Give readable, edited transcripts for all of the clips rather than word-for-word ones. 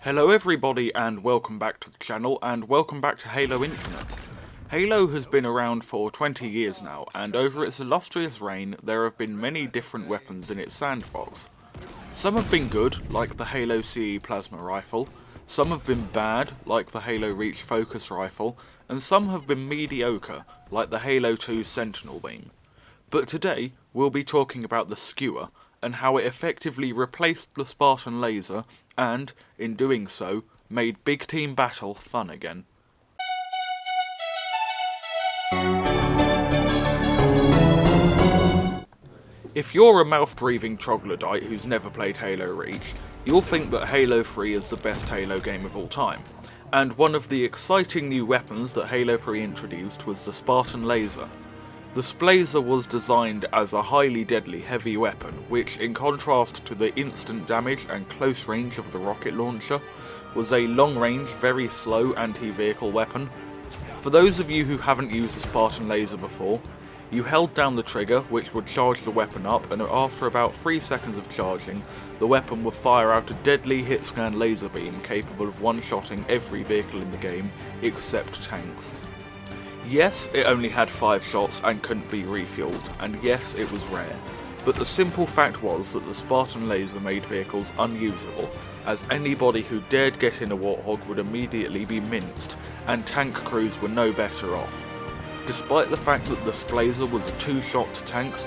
Hello everybody and welcome back to the channel and welcome back to Halo Infinite. Halo has been around for 20 years now and over its illustrious reign there have been many different weapons in its sandbox. Some have been good, like the Halo CE plasma rifle, some have been bad, like the Halo Reach focus rifle, and some have been mediocre, like the Halo 2 Sentinel beam. But today, we'll be talking about the Skewer, and how it effectively replaced the Spartan Laser, and, in doing so, made big team battle fun again. If you're a mouth-breathing troglodyte who's never played Halo Reach, you'll think that Halo 3 is the best Halo game of all time. And one of the exciting new weapons that Halo 3 introduced was the Spartan Laser. The Splazer was designed as a highly deadly heavy weapon, which in contrast to the instant damage and close range of the rocket launcher, was a long-range, very slow anti-vehicle weapon. For those of you who haven't used the Spartan Laser before, you held down the trigger, which would charge the weapon up, and after about 3 seconds of charging, the weapon would fire out a deadly hit-scan laser beam capable of one-shotting every vehicle in the game, except tanks. Yes, it only had 5 shots and couldn't be refueled, and yes, it was rare, but the simple fact was that the Spartan Laser made vehicles unusable, as anybody who dared get in a Warthog would immediately be minced, and tank crews were no better off. Despite the fact that the Splazer was a 2-shot to tanks,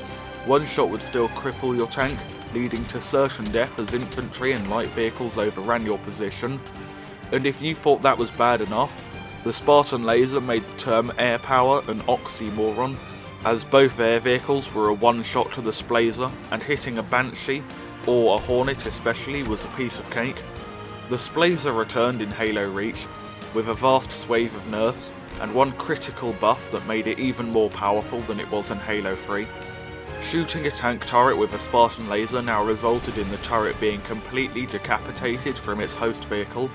1 shot would still cripple your tank, leading to certain death as infantry and light vehicles overran your position, and if you thought that was bad enough, the Spartan Laser made the term air power an oxymoron, as both air vehicles were a 1-shot to the Splazer, and hitting a Banshee, or a Hornet especially, was a piece of cake. The Splazer returned in Halo Reach, with a vast swathe of nerfs, and one critical buff that made it even more powerful than it was in Halo 3. Shooting a tank turret with a Spartan Laser now resulted in the turret being completely decapitated from its host vehicle.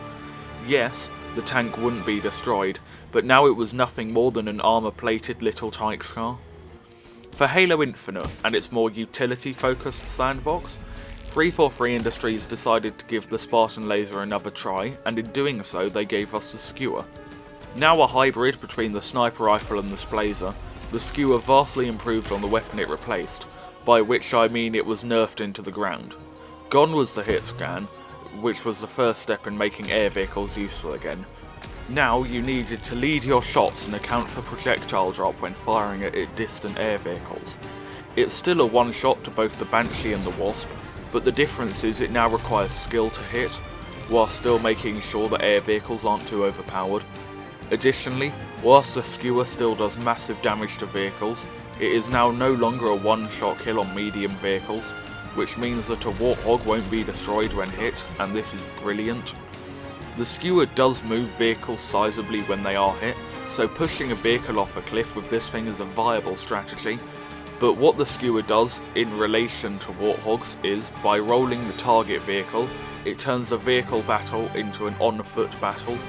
Yes, the tank wouldn't be destroyed, but now it was nothing more than an armour-plated little tyke scar. For Halo Infinite and its more utility-focused sandbox, 343 Industries decided to give the Spartan Laser another try, and in doing so they gave us the Skewer. Now a hybrid between the sniper rifle and the Splazer, the Skewer vastly improved on the weapon it replaced, by which I mean it was nerfed into the ground. Gone was the hit scan, which was the first step in making air vehicles useful again. Now you needed to lead your shots and account for projectile drop when firing at distant air vehicles. It's still a 1-shot to both the Banshee and the Wasp, but the difference is it now requires skill to hit, while still making sure that air vehicles aren't too overpowered. Additionally, whilst the Skewer still does massive damage to vehicles, it is now no longer a 1-shot kill on medium vehicles, which means that a Warthog won't be destroyed when hit, and this is brilliant. The Skewer does move vehicles sizably when they are hit, so pushing a vehicle off a cliff with this thing is a viable strategy, but what the Skewer does in relation to Warthogs is, by rolling the target vehicle, it turns a vehicle battle into an on-foot battle.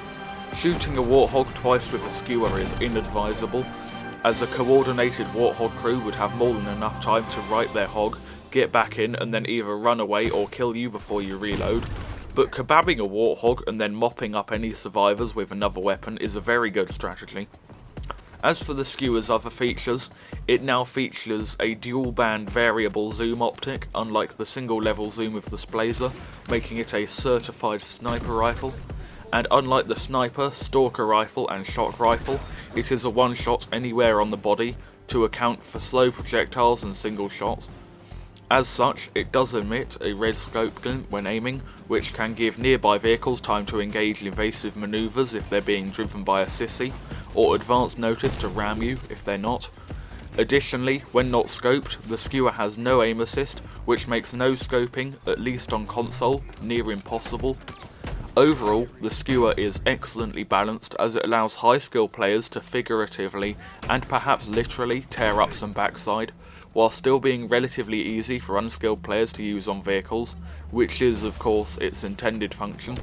Shooting a Warthog twice with a Skewer is inadvisable, as a coordinated Warthog crew would have more than enough time to right their hog, get back in and then either run away or kill you before you reload, but kebabbing a Warthog and then mopping up any survivors with another weapon is a very good strategy. As for the Skewer's other features, it now features a dual band variable zoom optic, unlike the single level zoom of the Splazer, making it a certified sniper rifle, and unlike the sniper, stalker rifle and shock rifle, it is a 1-shot anywhere on the body to account for slow projectiles and single shots. As such, it does emit a red scope glint when aiming, which can give nearby vehicles time to engage evasive manoeuvres if they're being driven by a sissy, or advance notice to ram you if they're not. Additionally, when not scoped, the Skewer has no aim assist, which makes no scoping, at least on console, near impossible. Overall, the Skewer is excellently balanced as it allows high skill players to figuratively, and perhaps literally, tear up some backside, while still being relatively easy for unskilled players to use on vehicles, which is of course its intended function.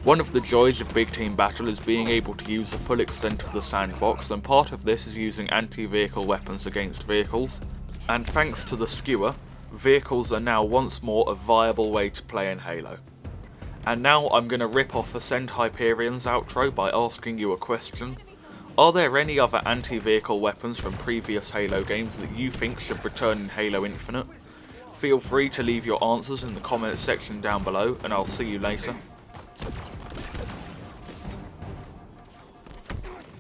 One of the joys of big team battle is being able to use the full extent of the sandbox, and part of this is using anti-vehicle weapons against vehicles, and thanks to the Skewer, vehicles are now once more a viable way to play in Halo. And now I'm going to rip off Ascend Hyperion's outro by asking you a question. Are there any other anti-vehicle weapons from previous Halo games that you think should return in Halo Infinite? Feel free to leave your answers in the comments section down below, and I'll see you later.